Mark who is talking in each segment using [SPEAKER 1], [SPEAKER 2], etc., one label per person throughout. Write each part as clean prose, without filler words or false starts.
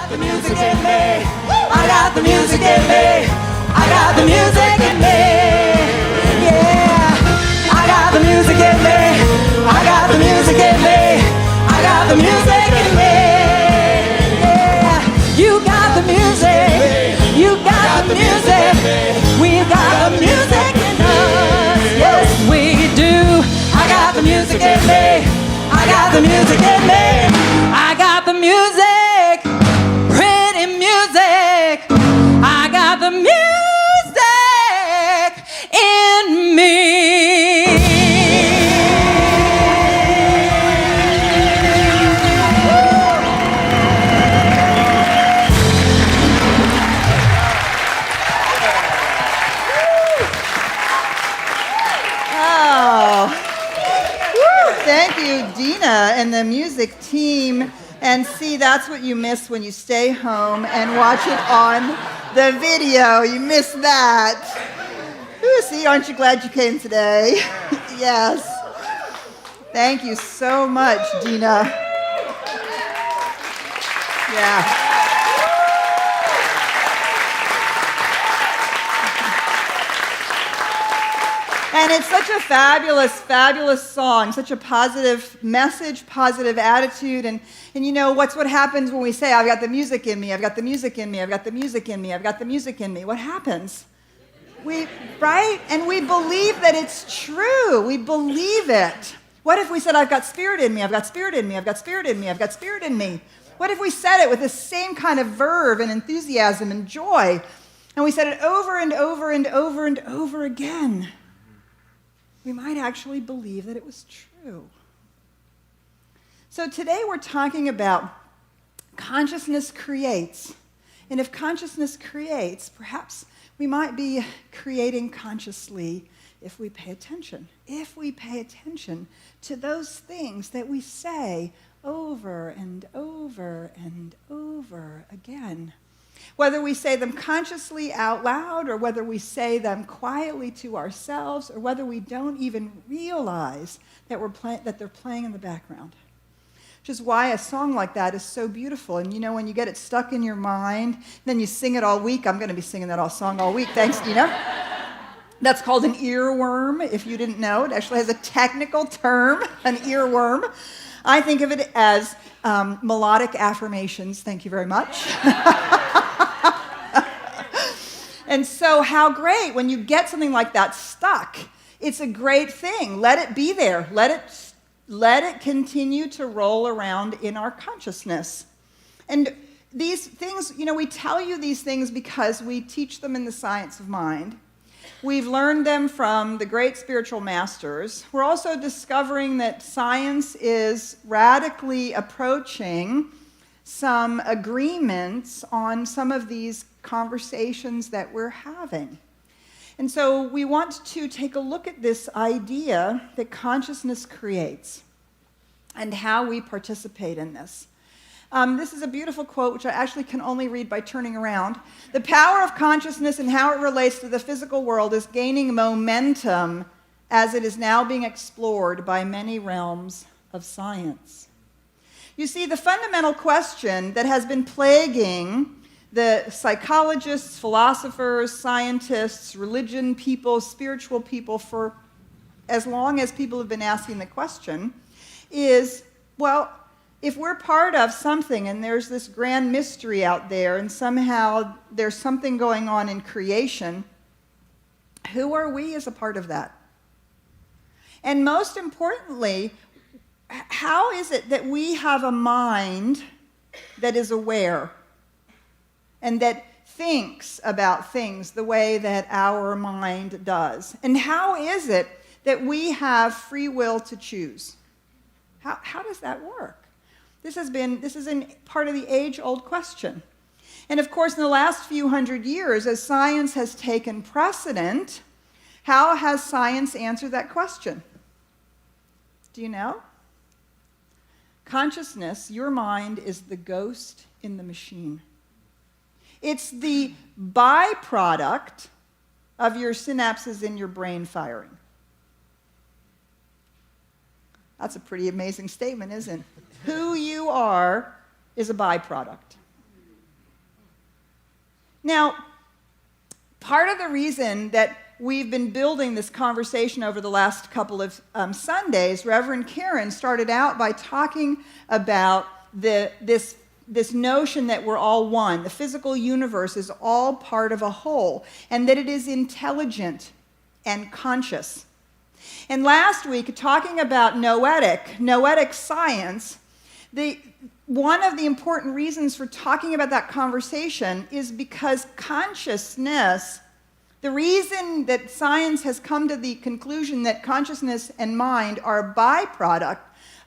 [SPEAKER 1] got the music in me. I got the music in me. I got the music in me. Yeah. I got the music in me. I got the music in me. I got the music in me. Yeah. You got the music. You got the music. We've got the music in us. Yes, we do. I got the music in me. I got the music in me. I got the music, pretty music. I got the music in me.
[SPEAKER 2] Oh, thank you, Dina and the music team. And see, that's what you miss when you stay home and watch it on the video. You miss that. Ooh, see, aren't you glad you came today? Yes. Thank you so much, Dina. Yeah. And it's such a fabulous, fabulous song, such a positive message, positive attitude. And you know, what happens when we say, I've got the music in me, I've got the music in me, I've got the music in me, I've got the music in me. What happens? Right? And we believe that it's true. We believe it. What if we said, I've got spirit in me, I've got spirit in me, I've got spirit in me, I've got spirit in me? What if we said it with the same kind of verve and enthusiasm and joy? And we said it over and over and over and over again. We might actually believe that it was true. So today we're talking about consciousness creates. And if consciousness creates, perhaps we might be creating consciously if we pay attention. If we pay attention to those things that we say over and over and over again. Whether we say them consciously out loud or whether we say them quietly to ourselves or whether we don't even realize that they're playing in the background. Which is why a song like that is so beautiful. And you know, when you get it stuck in your mind, then you sing it all week. I'm going to be singing that song all week. Thanks, Dina. That's called an earworm, if you didn't know. It actually has a technical term, an earworm. I think of it as melodic affirmations. Thank you very much. And so how great when you get something like that stuck. It's a great thing. Let it be there. Let it continue to roll around in our consciousness. And these things, you know, we tell you these things because we teach them in the science of mind. We've learned them from the great spiritual masters. We're also discovering that science is radically approaching some agreements on some of these conversations that we're having. And so we want to take a look at this idea that consciousness creates and how we participate in this. This is a beautiful quote, which I actually can only read by turning around. The power of consciousness and how it relates to the physical world is gaining momentum as it is now being explored by many realms of science. You see, the fundamental question that has been plaguing the psychologists, philosophers, scientists, religion people, spiritual people for as long as people have been asking the question is, well, if we're part of something and there's this grand mystery out there and somehow there's something going on in creation, who are we as a part of that? And most importantly, how is it that we have a mind that is aware and that thinks about things the way that our mind does? And how is it that we have free will to choose? How does that work? This is part of the age-old question. And of course, in the last few hundred years, as science has taken precedent, how has science answered that question? Do you know? Consciousness, your mind, is the ghost in the machine. It's the byproduct of your synapses in your brain firing. That's a pretty amazing statement, isn't it? Who you are is a byproduct. Now, part of the reason that we've been building this conversation over the last couple of Sundays, Reverend Karen started out by talking about this notion that we're all one. The physical universe is all part of a whole, and that it is intelligent and conscious. And last week, talking about noetic science, one of the important reasons for talking about that conversation is because consciousness, the reason that science has come to the conclusion that consciousness and mind are a byproduct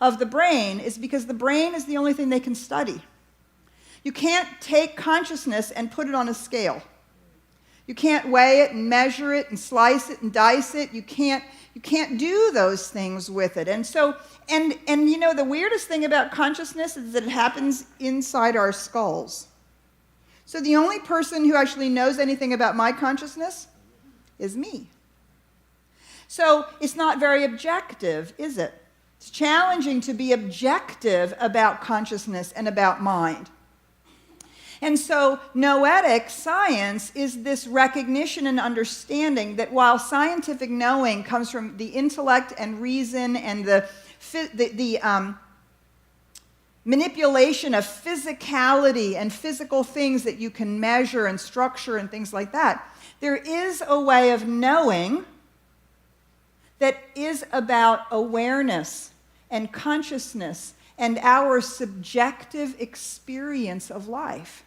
[SPEAKER 2] of the brain is because the brain is the only thing they can study. You can't take consciousness and put it on a scale. You can't weigh it and measure it and slice it and dice it. You can't do those things with it. And so, and you know, the weirdest thing about consciousness is that it happens inside our skulls. So the only person who actually knows anything about my consciousness is me. So it's not very objective, is it? It's challenging to be objective about consciousness and about mind. And so noetic science is this recognition and understanding that while scientific knowing comes from the intellect and reason and the manipulation of physicality and physical things that you can measure and structure and things like that, there is a way of knowing that is about awareness and consciousness and our subjective experience of life.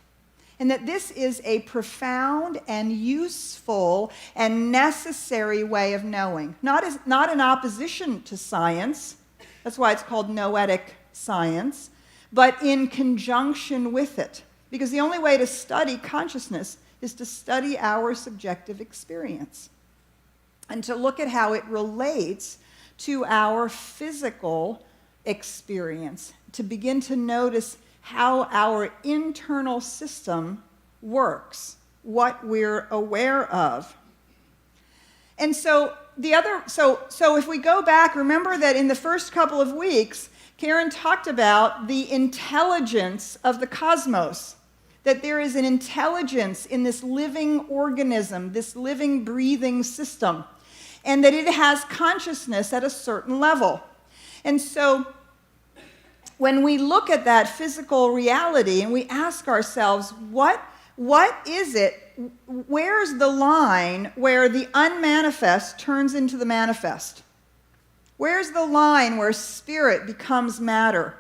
[SPEAKER 2] And that this is a profound and useful and necessary way of knowing. Not in opposition to science, that's why it's called noetic science, but in conjunction with it. Because the only way to study consciousness is to study our subjective experience and to look at how it relates to our physical experience, to begin to notice how our internal system works, what we're aware of. And so if we go back, remember that in the first couple of weeks, Karen talked about the intelligence of the cosmos, that there is an intelligence in this living organism, this living, breathing system, and that it has consciousness at a certain level. And so when we look at that physical reality and we ask ourselves, what is it? Where's the line where the unmanifest turns into the manifest? Where's the line where spirit becomes matter?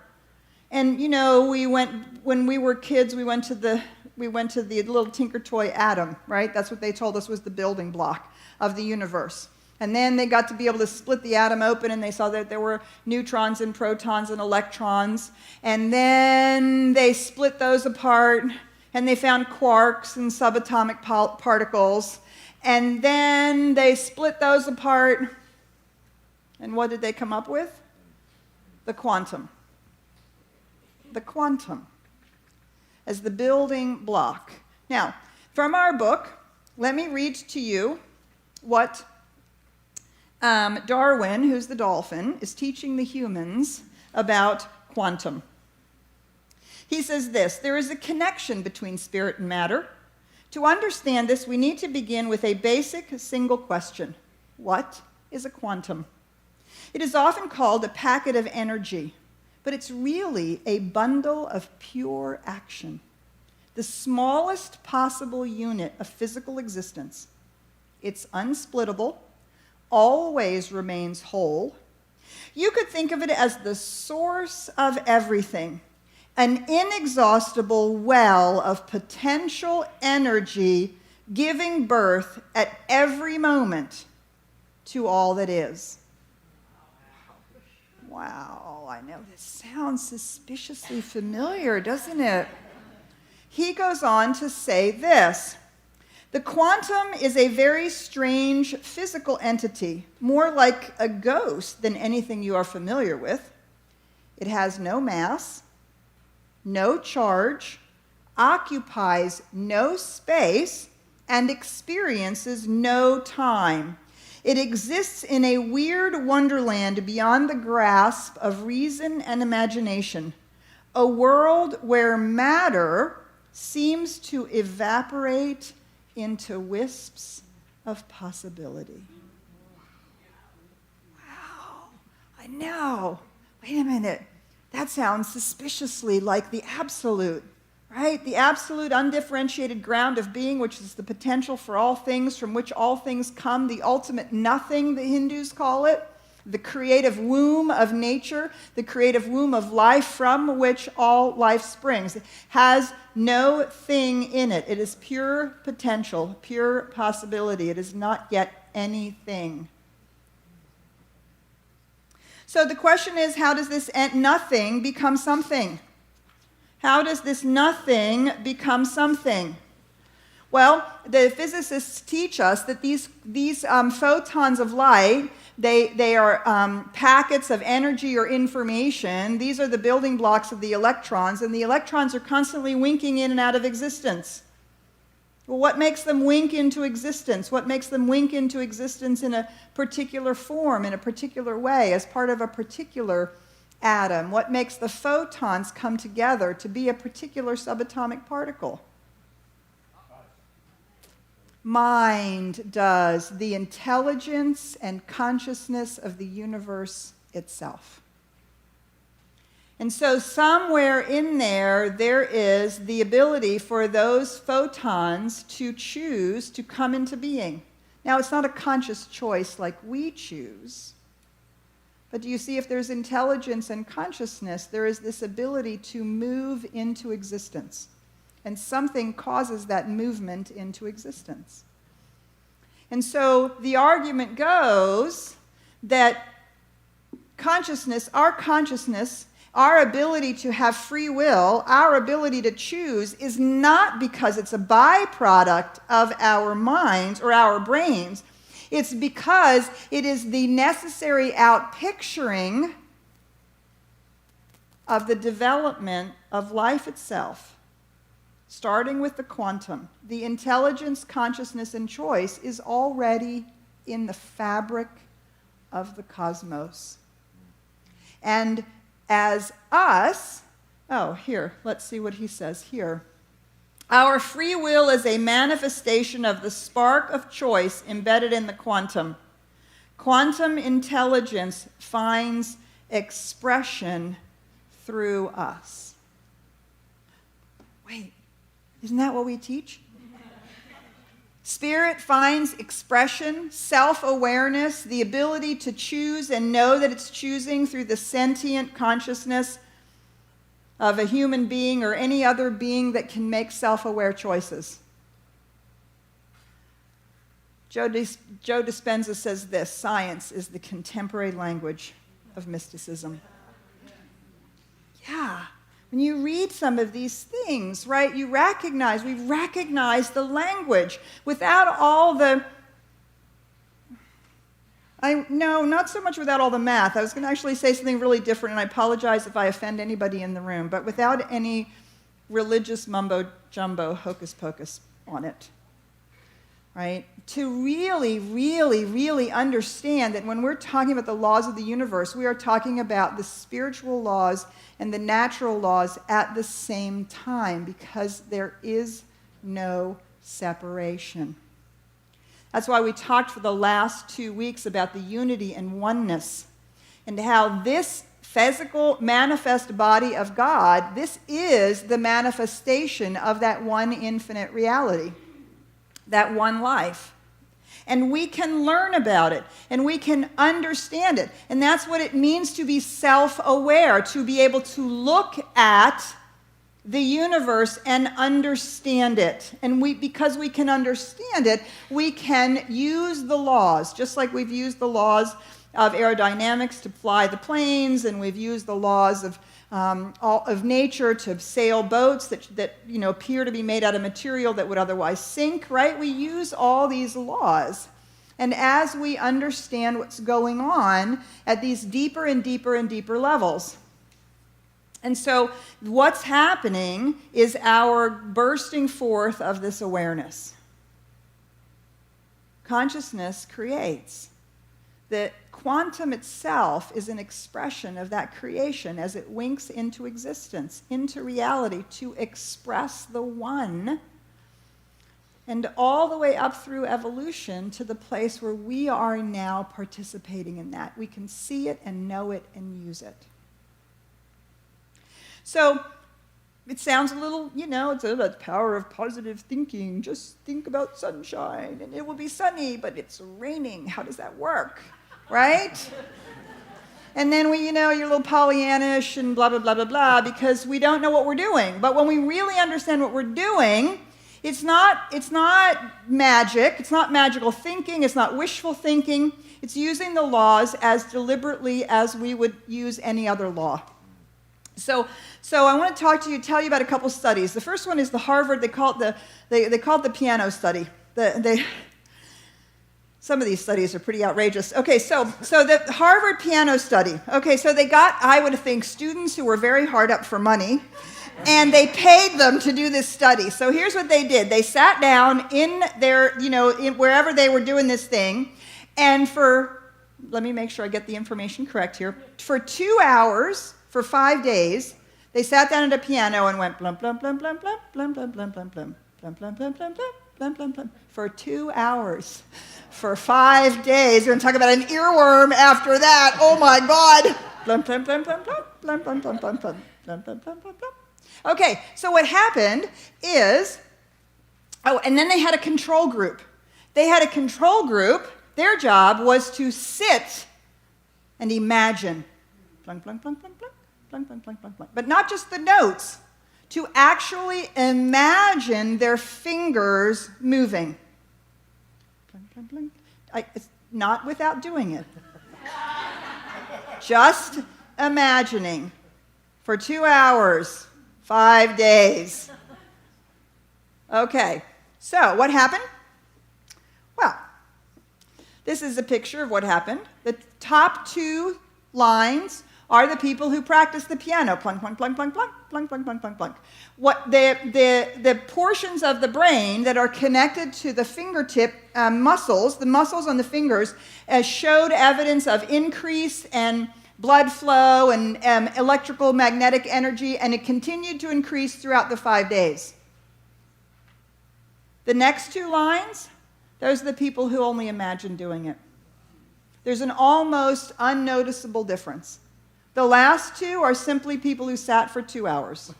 [SPEAKER 2] And you know, when we were kids, we went to the little Tinker Toy atom, right? That's what they told us was the building block of the universe. And then they got to be able to split the atom open, and they saw that there were neutrons and protons and electrons. And then they split those apart, and they found quarks and subatomic particles. And then they split those apart, and what did they come up with? The quantum. The quantum as the building block. Now, from our book, let me read to you what Darwin, who's the dolphin, is teaching the humans about quantum. He says this: there is a connection between spirit and matter. To understand this, we need to begin with a basic single question. What is a quantum? It is often called a packet of energy, but it's really a bundle of pure action, the smallest possible unit of physical existence. It's unsplittable, always remains whole. You could think of it as the source of everything, an inexhaustible well of potential energy giving birth at every moment to all that is. Wow, I know this sounds suspiciously familiar, doesn't it? He goes on to say this: the quantum is a very strange physical entity, more like a ghost than anything you are familiar with. It has no mass, no charge, occupies no space, and experiences no time. It exists in a weird wonderland beyond the grasp of reason and imagination, a world where matter seems to evaporate into wisps of possibility. Wow, I know. Wait a minute. That sounds suspiciously like the absolute, right? The absolute undifferentiated ground of being, which is the potential for all things, from which all things come, the ultimate nothing, the Hindus call it, the creative womb of nature, the creative womb of life from which all life springs. It has no thing in it. It is pure potential, pure possibility. It is not yet anything. So the question is, how does this nothing become something? How does this nothing become something? Well, the physicists teach us that these photons of light, they are packets of energy or information. These are the building blocks of the electrons, and the electrons are constantly winking in and out of existence. Well, what makes them wink into existence? What makes them wink into existence in a particular form, in a particular way, as part of a particular atom? What makes the photons come together to be a particular subatomic particle? Mind does, the intelligence and consciousness of the universe itself. And so somewhere in there is the ability for those photons to choose to come into being. Now, it's not a conscious choice like we choose, but do you see, if there's intelligence and consciousness, there is this ability to move into existence. And something causes that movement into existence. And so the argument goes that consciousness, our ability to have free will, our ability to choose, is not because it's a byproduct of our minds or our brains. It's because it is the necessary outpicturing of the development of life itself, starting with the quantum. The intelligence, consciousness, and choice is already in the fabric of the cosmos. And as us, let's see what he says here. Our free will is a manifestation of the spark of choice embedded in the quantum. Quantum intelligence finds expression through us. Wait, isn't that what we teach? Spirit finds expression, self-awareness, the ability to choose and know that it's choosing through the sentient consciousness of a human being or any other being that can make self-aware choices. Joe Dispenza says this: science is the contemporary language of mysticism. Yeah. When you read some of these things, right, we recognize the language without all the, not so much without all the math. I was going to actually say something really different, and I apologize if I offend anybody in the room, but without any religious mumbo-jumbo, hocus-pocus on it, right? To really, really, really understand that when we're talking about the laws of the universe, we are talking about the spiritual laws and the natural laws at the same time, because there is no separation. That's why we talked for the last 2 weeks about the unity and oneness, and how this physical manifest body of God, this is the manifestation of that one infinite reality, that one life. And we can learn about it, and we can understand it. And that's what it means to be self-aware, to be able to look at the universe and understand it. And because we can understand it, we can use the laws, just like we've used the laws of aerodynamics to fly the planes, and we've used the laws of nature to sail boats that appear to be made out of material that would otherwise sink, right? We use all these laws. And as we understand what's going on at these deeper and deeper and deeper levels. And so what's happening is our bursting forth of this awareness. Consciousness creates. The quantum itself is an expression of that creation as it winks into existence, into reality, to express the one, and all the way up through evolution to the place where we are now participating in that. We can see it and know it and use it. So it sounds a little, it's the power of positive thinking. Just think about sunshine and it will be sunny, but it's raining. How does that work? Right? And then you're a little Pollyannish and blah, blah, blah, blah, blah, because we don't know what we're doing. But when we really understand what we're doing, it's not magic. It's not magical thinking. It's not wishful thinking. It's using the laws as deliberately as we would use any other law. So I want to tell you about a couple studies. The first one is the Harvard. They call it the piano study. Some of these studies are pretty outrageous. Okay, so the Harvard piano study. Okay, so they got, I would think, students who were very hard up for money, and they paid them to do this study. So here's what they did. They sat down in their, wherever they were doing this thing, and let me make sure I get the information correct here, for 2 hours, for 5 days, they sat down at a piano and went blum, blum, blum, blum, blum, blum, blum, blum, blum, blum, blum, blum, blum, blum, blum, blum, blum, for 2 hours. For 5 days. We're going to talk about an earworm after that. Oh my God. Blum, blum, blum, blum, blum, blum, blum, blum, blum, blum, blum, blum, blum, blum. Okay, so what happened is, and then they had a control group. They had a control group. Their job was to sit and imagine. Plunk, plunk, plunk, plunk, plunk, plunk, plunk, plunk, plunk, plunk. But not just the notes. To actually imagine their fingers moving. It's not without doing it. Just imagining for 2 hours, 5 days. Okay, so what happened? Well, this is a picture of what happened. The top 2 lines are the people who practice the piano. Plunk, plunk, plunk, plunk, plunk, plunk, plunk, plunk, plunk, plunk. What the portions of the brain that are connected to the fingertip muscles, the muscles on the fingers, showed evidence of increase and blood flow and electrical magnetic energy, and it continued to increase throughout the 5 days. The next 2 lines, those are the people who only imagine doing it. There's an almost unnoticeable difference. The last 2 are simply people who sat for 2 hours.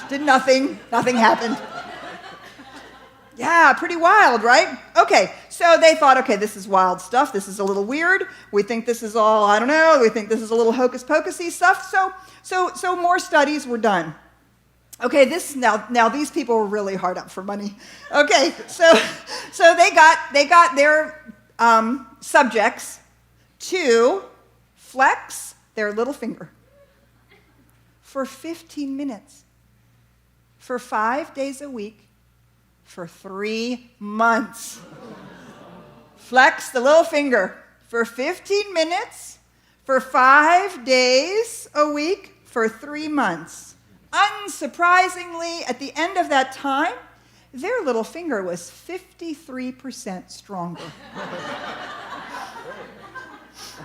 [SPEAKER 2] Did nothing happened. Yeah, pretty wild, right? Okay, so they thought, okay, this is wild stuff. This is a little weird. We think this is all, I don't know, we think this is a little hocus-pocusy stuff. So more studies were done. Okay, now these people were really hard up for money. Okay, so they got their subjects to flex their little finger for 15 minutes, for 5 days a week, for 3 months. Flex the little finger for 15 minutes, for 5 days a week, for 3 months. Unsurprisingly, at the end of that time, their little finger was 53% stronger.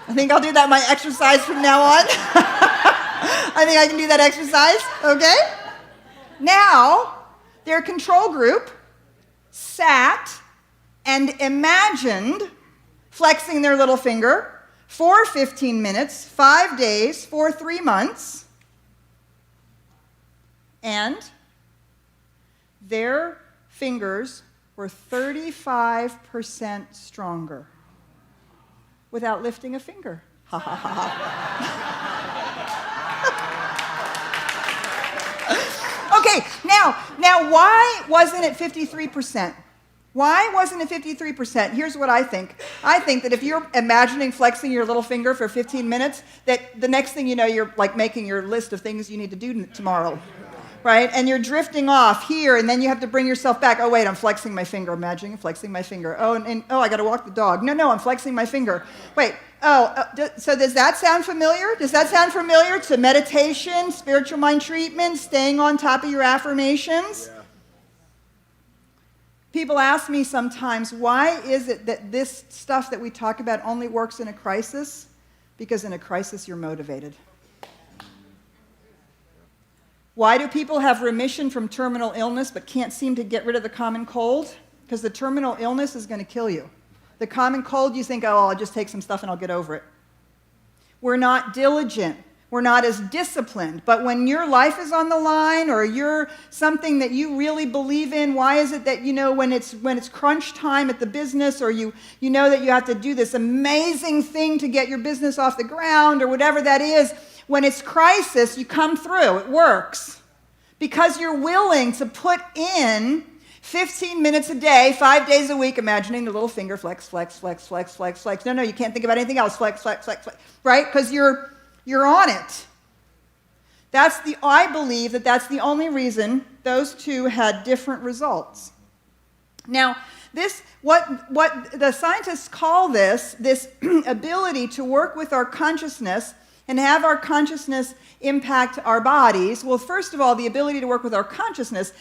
[SPEAKER 2] I think I'll do that my exercise from now on. I think I can do that exercise, okay? Now, their control group sat and imagined flexing their little finger for 15 minutes, 5 days, for 3 months, and their fingers were 35% stronger without lifting a finger. Ha ha ha ha. Okay, now why wasn't it 53%? Why wasn't it 53%? Here's what I think. I think that if you're imagining flexing your little finger for 15 minutes, that the next thing you know, you're like making your list of things you need to do tomorrow. Right? And you're drifting off here, and then you have to bring yourself back. Oh, wait, I'm flexing my finger. Imagining flexing my finger. Oh, and I got to walk the dog. No, I'm flexing my finger. Wait, so does that sound familiar? Does that sound familiar to meditation, spiritual mind treatment, staying on top of your affirmations? People ask me sometimes, why is it that this stuff that we talk about only works in a crisis? Because in a crisis, you're motivated. Why do people have remission from terminal illness but can't seem to get rid of the common cold? Because the terminal illness is going to kill you. The common cold, you think, oh, I'll just take some stuff and I'll get over it. We're not diligent. We're not as disciplined. But when your life is on the line or you're something that you really believe in, why is it that, when it's crunch time at the business, or you know that you have to do this amazing thing to get your business off the ground or whatever that is, when it's crisis, you come through. It works. Because you're willing to put in 15 minutes a day, 5 days a week, imagining the little finger flex, flex, flex, flex, flex, flex. No, you can't think about anything else. Flex, flex, flex, flex. Right? Because you're on it. I believe that that's the only reason those two had different results. Now, what the scientists call this ability to work with our consciousness and have our consciousness impact our bodies. Well, first of all, the ability to work with our consciousness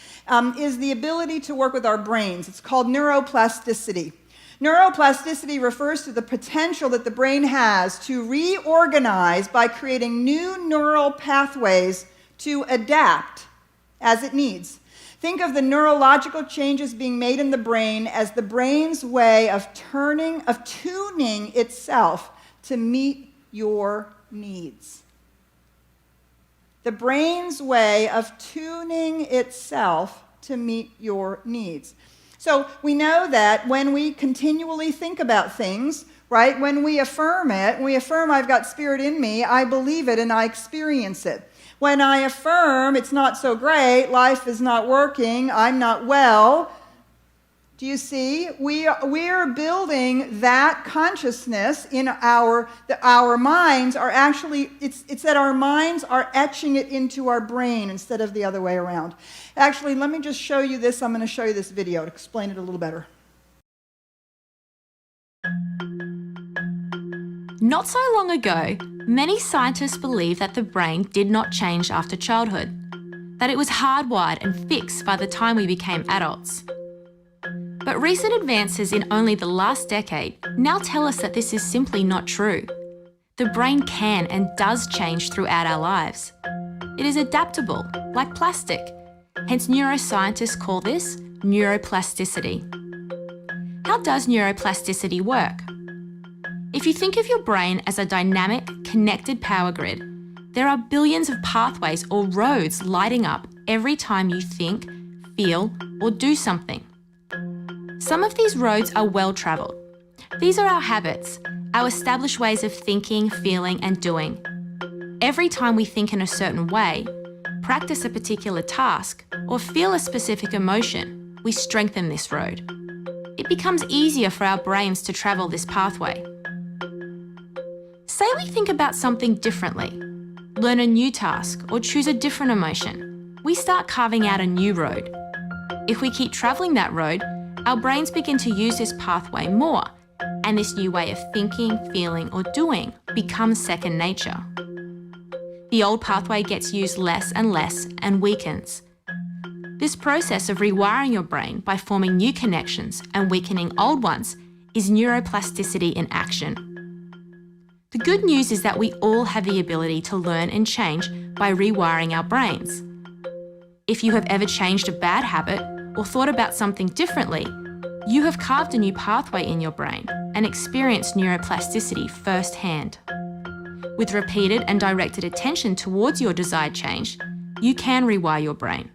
[SPEAKER 2] is the ability to work with our brains. It's called neuroplasticity. Neuroplasticity refers to the potential that the brain has to reorganize by creating new neural pathways to adapt as it needs. Think of the neurological changes being made in the brain as the brain's way of tuning itself to meet your needs. The brain's way of tuning itself to meet your needs. So we know that when we continually think about things, right, when we affirm it, when we affirm I've got spirit in me, I believe it and I experience it. When I affirm it's not so great, life is not working, I'm not well, do you see? We are building that consciousness in our minds are actually, it's that our minds are etching it into our brain instead of the other way around. Actually, let me just show you this. I'm going to show you this video to explain it a little better.
[SPEAKER 3] Not so long ago, many scientists believed that the brain did not change after childhood, that it was hardwired and fixed by the time we became adults. But recent advances in only the last decade now tell us that this is simply not true. The brain can and does change throughout our lives. It is adaptable, like plastic. Hence, neuroscientists call this neuroplasticity. How does neuroplasticity work? If you think of your brain as a dynamic, connected power grid, there are billions of pathways or roads lighting up every time you think, feel, or do something. Some of these roads are well-travelled. These are our habits, our established ways of thinking, feeling, and doing. Every time we think in a certain way, practice a particular task, or feel a specific emotion, we strengthen this road. It becomes easier for our brains to travel this pathway. Say we think about something differently, learn a new task, or choose a different emotion. We start carving out a new road. If we keep travelling that road, our brains begin to use this pathway more, and this new way of thinking, feeling, or doing becomes second nature. The old pathway gets used less and weakens. This process of rewiring your brain by forming new connections and weakening old ones is neuroplasticity in action. The good news is that we all have the ability to learn and change by rewiring our brains. If you have ever changed a bad habit or thought about something differently, you have carved a new pathway in your brain and experienced neuroplasticity firsthand. With repeated and directed attention towards your desired change, you can rewire your brain.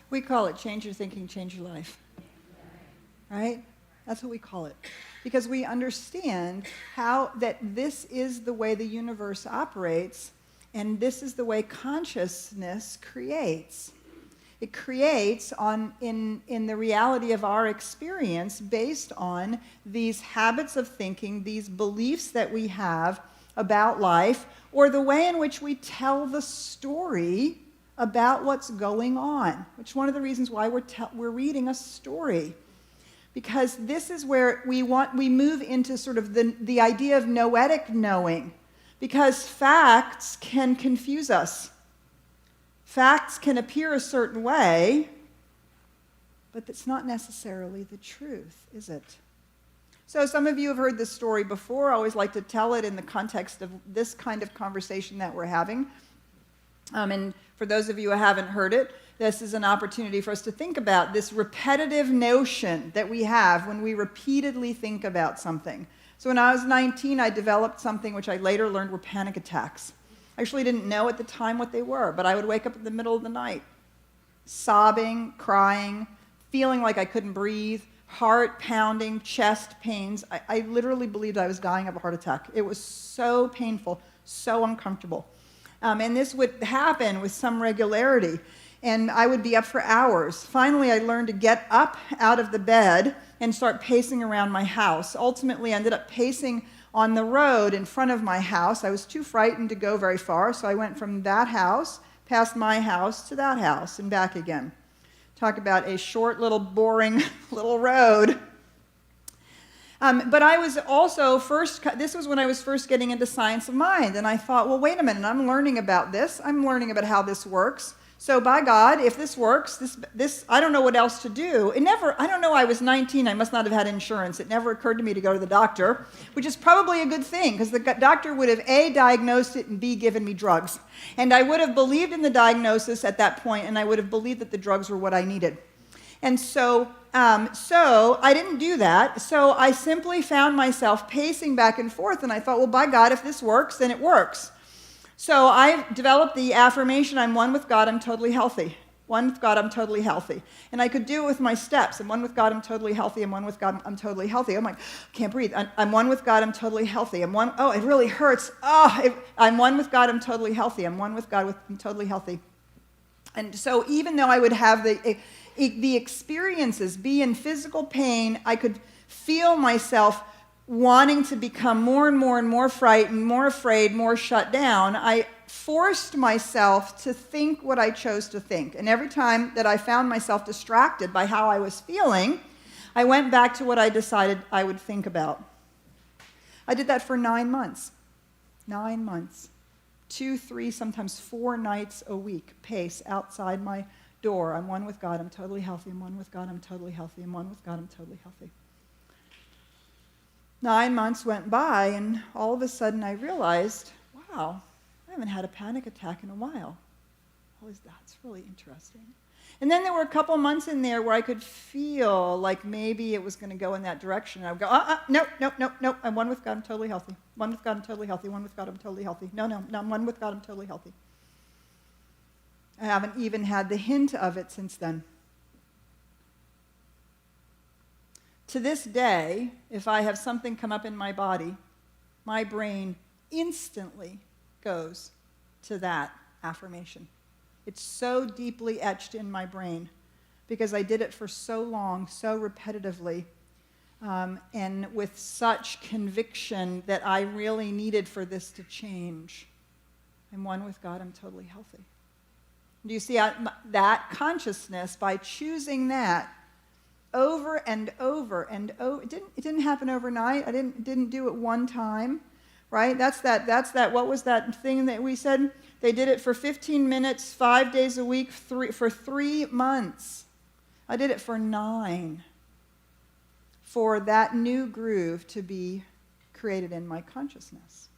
[SPEAKER 2] We call it change your thinking, change your life. Right? That's what we call it. Because we understand how that this is the way the universe operates, and this is the way consciousness creates. It creates in the reality of our experience based on these habits of thinking, these beliefs that we have about life, or the way in which we tell the story about what's going on, which is one of the reasons why we're reading a story. Because this is where we move into sort of the idea of noetic knowing. Because facts can confuse us. Facts can appear a certain way, but that's not necessarily the truth, is it? So some of you have heard this story before. I always like to tell it in the context of this kind of conversation that we're having. And for those of you who haven't heard it, this is an opportunity for us to think about this repetitive notion that we have when we repeatedly think about something. So when I was 19, I developed something which I later learned were panic attacks. I actually didn't know at the time what they were, but I would wake up in the middle of the night, sobbing, crying, feeling like I couldn't breathe, heart pounding, chest pains. I literally believed I was dying of a heart attack. It was so painful, so uncomfortable. And this would happen with some regularity. And I would be up for hours. Finally, I learned to get up out of the bed and start pacing around my house. Ultimately, I ended up pacing on the road in front of my house. I was too frightened to go very far, so I went from that house, past my house, to that house, and back again. Talk about a short, little, boring little road. But I was also this was when I was first getting into science of mind, and I thought, well, wait a minute, I'm learning about this. I'm learning about how this works. So by God, if this works, this I don't know what else to do. I don't know, I was 19, I must not have had insurance. It never occurred to me to go to the doctor, which is probably a good thing, because the doctor would have A, diagnosed it, and B, given me drugs. And I would have believed in the diagnosis at that point, and I would have believed that the drugs were what I needed. And so I didn't do that. So I simply found myself pacing back and forth, and I thought, well, by God, if this works, then it works. So I developed the affirmation, I'm one with God, I'm totally healthy. One with God, I'm totally healthy. And I could do it with my steps. I'm one with God, I'm totally healthy. I'm one with God, I'm totally healthy. I'm like, can't breathe. I'm one with God, I'm totally healthy. Oh, it really hurts. I'm one with God, I'm totally healthy. I'm one with God, I'm totally healthy. And so even though I would have the experiences, be in physical pain, I could feel myself wanting to become more and more and more frightened, more afraid, more shut down. I forced myself to think what I chose to think. And every time that I found myself distracted by how I was feeling, I went back to what I decided I would think about. I did that for 9 months. 9 months. 2, 3, sometimes 4 nights a week, pace outside my door. I'm one with God, I'm totally healthy. I'm one with God, I'm totally healthy. I'm one with God, I'm totally healthy. 9 months went by, and all of a sudden I realized, wow, I haven't had a panic attack in a while. That's really interesting. And then there were a couple months in there where I could feel like maybe it was going to go in that direction. I would go, no, I'm one with God, I'm totally healthy. One with God, I'm totally healthy. One with God, I'm totally healthy. No, I'm one with God, I'm totally healthy. I haven't even had the hint of it since then. To this day, if I have something come up in my body, my brain instantly goes to that affirmation. It's so deeply etched in my brain because I did it for so long, so repetitively, and with such conviction that I really needed for this to change. I'm one with God, I'm totally healthy. Do you see that consciousness, by choosing that, over and over and over. It didn't happen overnight. I didn't do it one time, right? That's that. What was that thing that we said? They did it for 15 minutes, 5 days a week, for 3 months. I did it for 9. For that new groove to be created in my consciousness.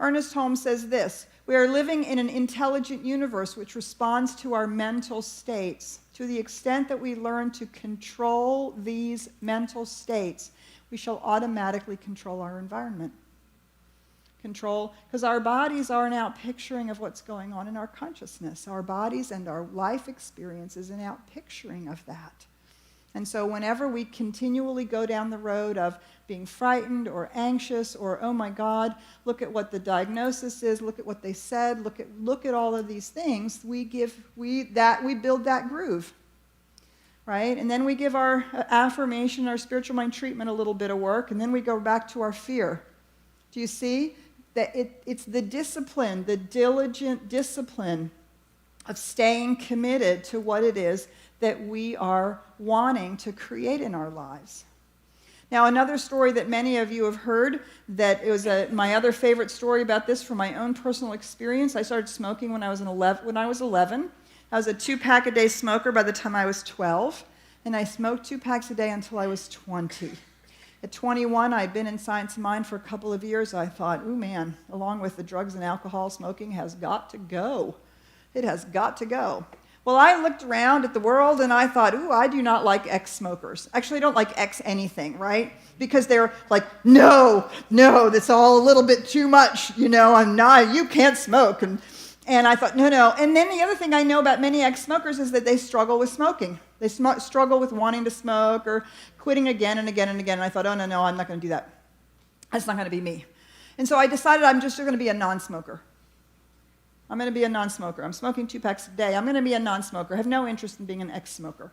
[SPEAKER 2] Ernest Holmes says this: we are living in an intelligent universe which responds to our mental states. To the extent that we learn to control these mental states, we shall automatically control our environment. Because our bodies are an outpicturing of what's going on in our consciousness. Our bodies and our life experience is an outpicturing of that. And so whenever we continually go down the road of being frightened or anxious or, oh my God, look at what the diagnosis is, look at what they said, look at all of these things, we build that groove, right? And then we give our affirmation, our spiritual mind treatment a little bit of work, and then we go back to our fear. Do you see? That it's the discipline, the diligent discipline of staying committed to what it is that we are wanting to create in our lives. Now, another story that many of you have heard, that it was my other favorite story about this from my own personal experience. I started smoking when I was 11. I was a 2-pack-a-day smoker by the time I was 12, and I smoked 2 packs a day until I was 20. At 21, I'd been in Science of Mind for a couple of years. I thought, ooh, man, along with the drugs and alcohol, smoking has got to go. It has got to go. Well, I looked around at the world and I thought, ooh, I do not like ex-smokers. Actually, I don't like ex-anything, right? Because they're like, no, that's all a little bit too much. You can't smoke. And I thought, no. And then the other thing I know about many ex-smokers is that they struggle with smoking. They struggle with wanting to smoke or quitting again and again and again. And I thought, oh, no, I'm not going to do that. That's not going to be me. And so I decided I'm just going to be a non-smoker. I'm going to be a non-smoker. I'm smoking 2 packs a day. I'm going to be a non-smoker. I have no interest in being an ex-smoker.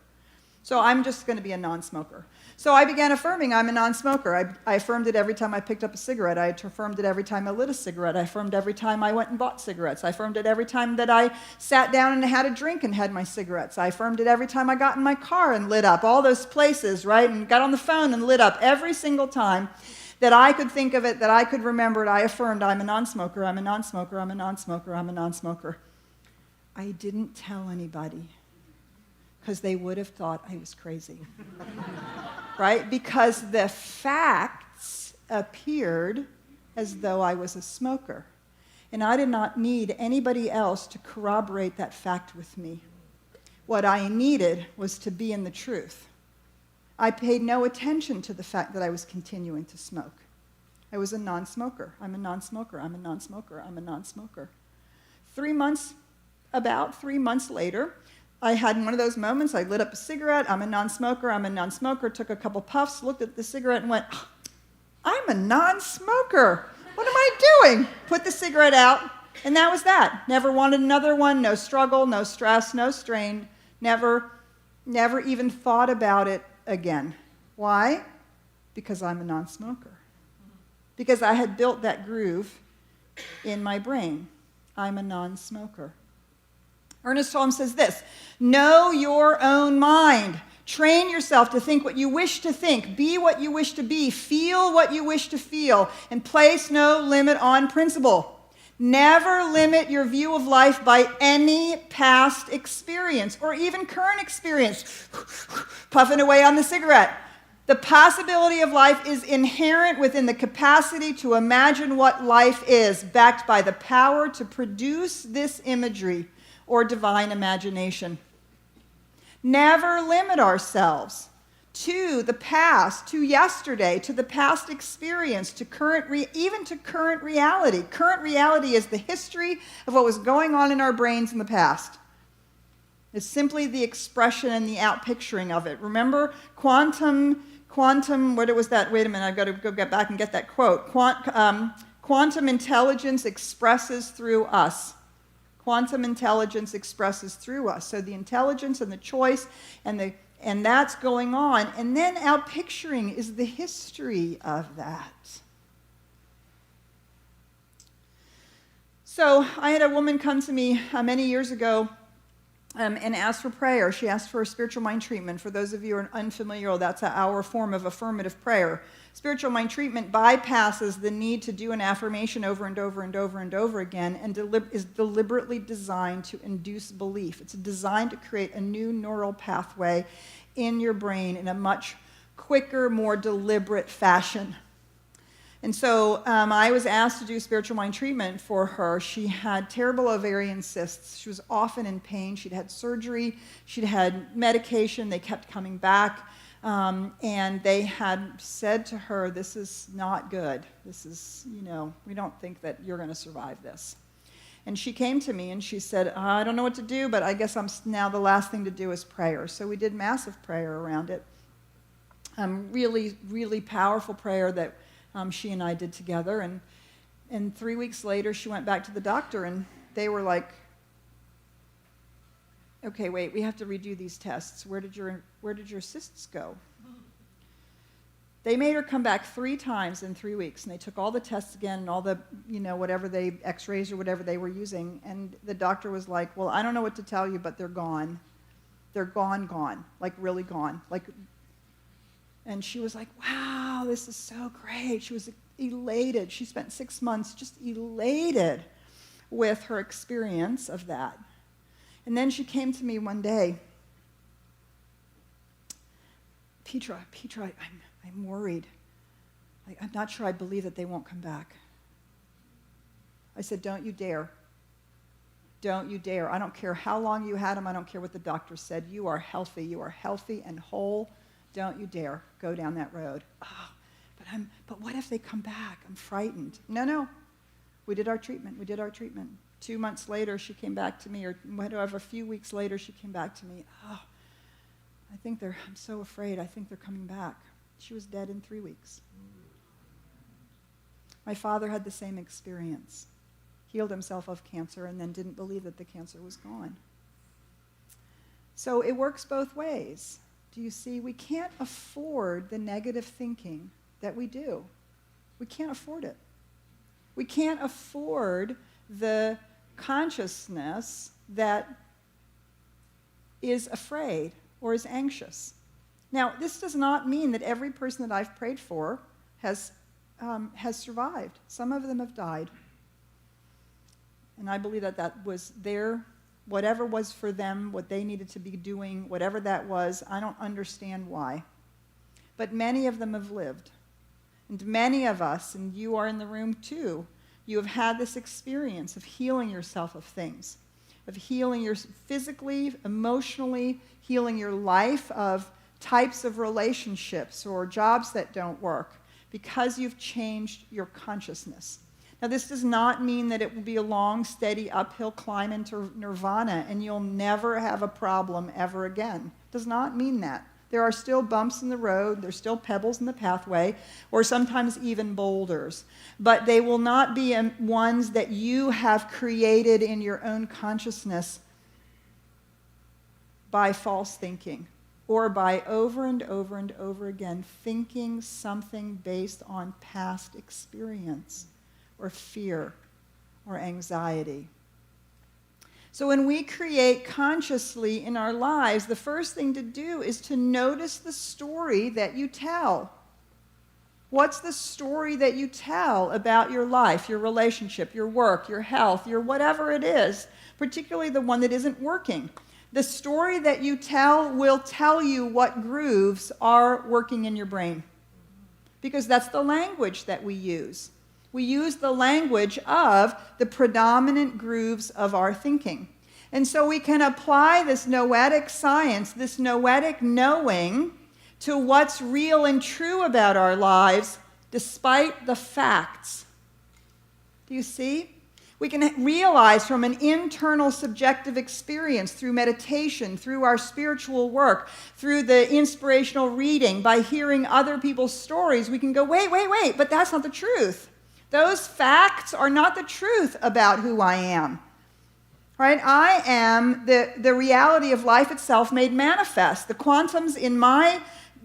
[SPEAKER 2] So I'm just going to be a non-smoker. So I began affirming I'm a non-smoker. I affirmed it every time I picked up a cigarette. I affirmed it every time I lit a cigarette. I affirmed every time I went and bought cigarettes. I affirmed it every time that I sat down and had a drink and had my cigarettes. I affirmed it every time I got in my car and lit up. All those places, right? And got on the phone and lit up every single time that I could think of it, that I could remember it. I affirmed I'm a non-smoker, I'm a non-smoker, I'm a non-smoker, I'm a non-smoker. I didn't tell anybody, because they would have thought I was crazy. Right? Because the facts appeared as though I was a smoker. And I did not need anybody else to corroborate that fact with me. What I needed was to be in the truth. I paid no attention to the fact that I was continuing to smoke. I was a non-smoker. I'm a non-smoker. I'm a non-smoker. I'm a non-smoker. About 3 months later, I had one of those moments. I lit up a cigarette. I'm a non-smoker. I'm a non-smoker. Took a couple puffs, looked at the cigarette, and went, I'm a non-smoker. What am I doing? Put the cigarette out, and that was that. Never wanted another one. No struggle, no stress, no strain. Never even thought about it again. Why? Because I'm a non-smoker. Because I had built that groove in my brain. I'm a non-smoker. Ernest Holmes says this: know your own mind. Train yourself to think what you wish to think, be what you wish to be, feel what you wish to feel, and place no limit on principle. Never limit your view of life by any past experience or even current experience. Puffing away on the cigarette. The possibility of life is inherent within the capacity to imagine what life is, backed by the power to produce this imagery or divine imagination. Never limit ourselves to the past, to yesterday, to the past experience, to even to current reality. Current reality is the history of what was going on in our brains in the past. It's simply the expression and the outpicturing of it. Remember quantum, what was that? Wait a minute, I've got to go get back and get that quote. Quantum intelligence expresses through us. Quantum intelligence expresses through us. So the intelligence and the choice and that's going on. And then outpicturing is the history of that. So I had a woman come to me many years ago and asked for prayer. She asked for a spiritual mind treatment. For those of you who are unfamiliar, that's our form of affirmative prayer. Spiritual mind treatment bypasses the need to do an affirmation over and over and over and over again and is deliberately designed to induce belief. It's designed to create a new neural pathway in your brain in a much quicker, more deliberate fashion. And so I was asked to do spiritual mind treatment for her. She had terrible ovarian cysts. She was often in pain. She'd had surgery. She'd had medication. They kept coming back. And they had said to her, this is not good. This is, we don't think that you're going to survive this. And she came to me and she said, I don't know what to do, but I guess now the last thing to do is prayer. So we did massive prayer around it. Really, really powerful prayer that she and I did together. And 3 weeks later, she went back to the doctor and they were like, okay, wait, we have to redo these tests. Where did your cysts go? They made her come back 3 times in 3 weeks, and they took all the tests again and all the, whatever x-rays or whatever they were using, and the doctor was like, well, I don't know what to tell you, but they're gone. They're gone, like really gone. And she was like, wow, this is so great. She was elated. She spent 6 months just elated with her experience of that. And then she came to me one day, Petra, I'm worried. I'm not sure I believe that they won't come back. I said, don't you dare. Don't you dare. I don't care how long you had them. I don't care what the doctor said. You are healthy. You are healthy and whole. Don't you dare go down that road. Oh, but what if they come back? I'm frightened. No. We did our treatment. 2 months later, she came back to me, or whatever, a few weeks later, she came back to me. Oh, I'm so afraid. I think they're coming back. She was dead in 3 weeks. My father had the same experience. Healed himself of cancer and then didn't believe that the cancer was gone. So it works both ways. Do you see? We can't afford the negative thinking that we do. We can't afford it. We can't afford the consciousness that is afraid or is anxious. Now, this does not mean that every person that I've prayed for has survived. Some of them have died. And I believe that was whatever was for them, what they needed to be doing, whatever that was, I don't understand why. But many of them have lived. And many of us, and you are in the room too, you have had this experience of healing yourself of things, of healing your physically, emotionally, healing your life of types of relationships or jobs that don't work because you've changed your consciousness. Now, this does not mean that it will be a long, steady uphill climb into nirvana and you'll never have a problem ever again. It does not mean that. There are still bumps in the road, there's still pebbles in the pathway, or sometimes even boulders. But they will not be ones that you have created in your own consciousness by false thinking, or by over and over and over again thinking something based on past experience, or fear, or anxiety. So when we create consciously in our lives, the first thing to do is to notice the story that you tell. What's the story that you tell about your life, your relationship, your work, your health, your whatever it is, particularly the one that isn't working? The story that you tell will tell you what grooves are working in your brain, because that's the language that we use. We use the language of the predominant grooves of our thinking. And so we can apply this noetic science, this noetic knowing, to what's real and true about our lives, despite the facts. Do you see? We can realize from an internal subjective experience through meditation, through our spiritual work, through the inspirational reading, by hearing other people's stories, we can go, wait, but that's not the truth. Those facts are not the truth about who I am. Right? I am the reality of life itself made manifest. The quantums in my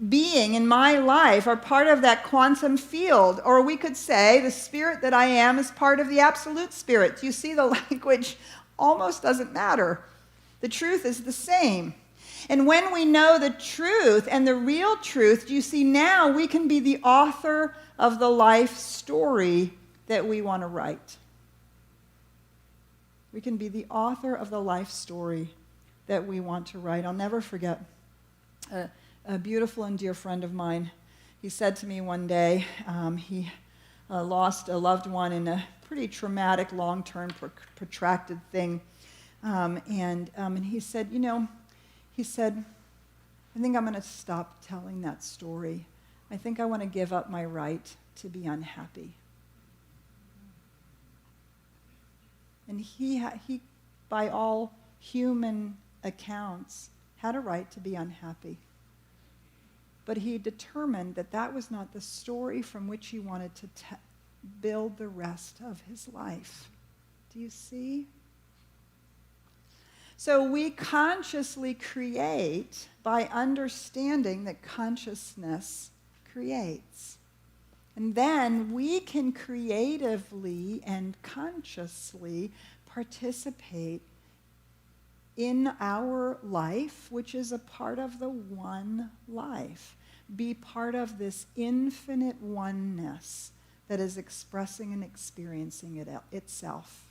[SPEAKER 2] being, in my life, are part of that quantum field. Or we could say the spirit that I am is part of the absolute spirit. Do you see, the language almost doesn't matter. The truth is the same. And when we know the truth and the real truth, do you see, now we can be the author of the life story that we want to write. We can be the author of the life story that we want to write. I'll never forget a beautiful and dear friend of mine. He said to me one day, he lost a loved one in a pretty traumatic, long-term, protracted thing. And he said, I think I'm going to stop telling that story. I think I want to give up my right to be unhappy. And he, by all human accounts, had a right to be unhappy. But he determined that that was not the story from which he wanted to build the rest of his life. Do you see? So we consciously create by understanding that consciousness creates. And then we can creatively and consciously participate in our life, which is a part of the one life. be part of this infinite oneness that is expressing and experiencing itself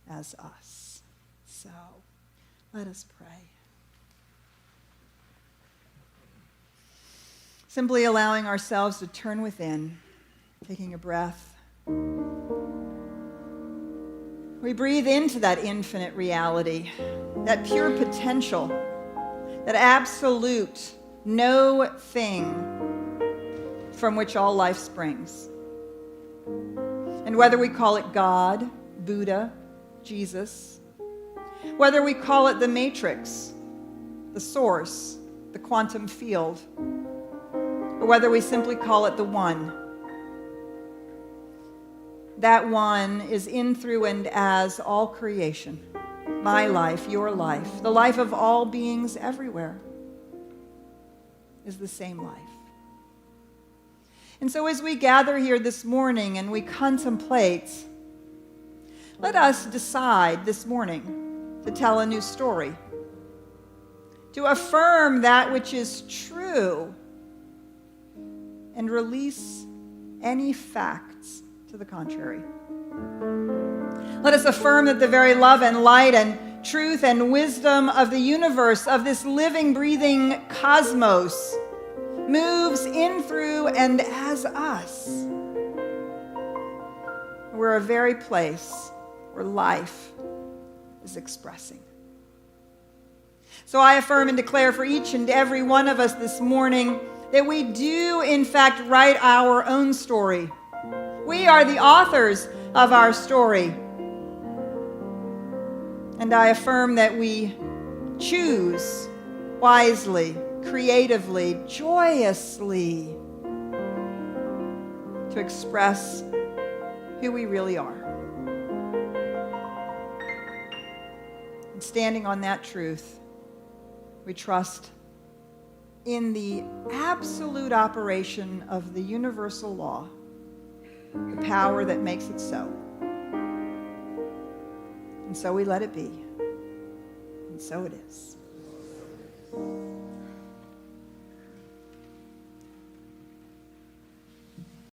[SPEAKER 2] as us. So, let us pray. Simply allowing ourselves to turn within, taking a breath. We breathe into that infinite reality, that pure potential, that absolute no thing from which all life springs. And whether we call it God, Buddha, Jesus, whether we call it the matrix, the source, the quantum field, or whether we simply call it the one, that one is in, through, and as all creation. My life, your life, the life of all beings everywhere is the same life. And so as we gather here this morning and we contemplate, let us decide this morning to tell a new story, to affirm that which is true and release any facts to the contrary. Let us affirm that the very love and light and truth and wisdom of the universe, of this living, breathing cosmos, moves in, through, and as us. We're a very place where life is expressing. So I affirm and declare for each and every one of us this morning that we do, in fact, write our own story. We are the authors of our story. And I affirm that we choose wisely, creatively, joyously to express who we really are. And standing on that truth, we trust in the absolute operation of the universal law, the power that makes it so. And so we let it be. And so it is.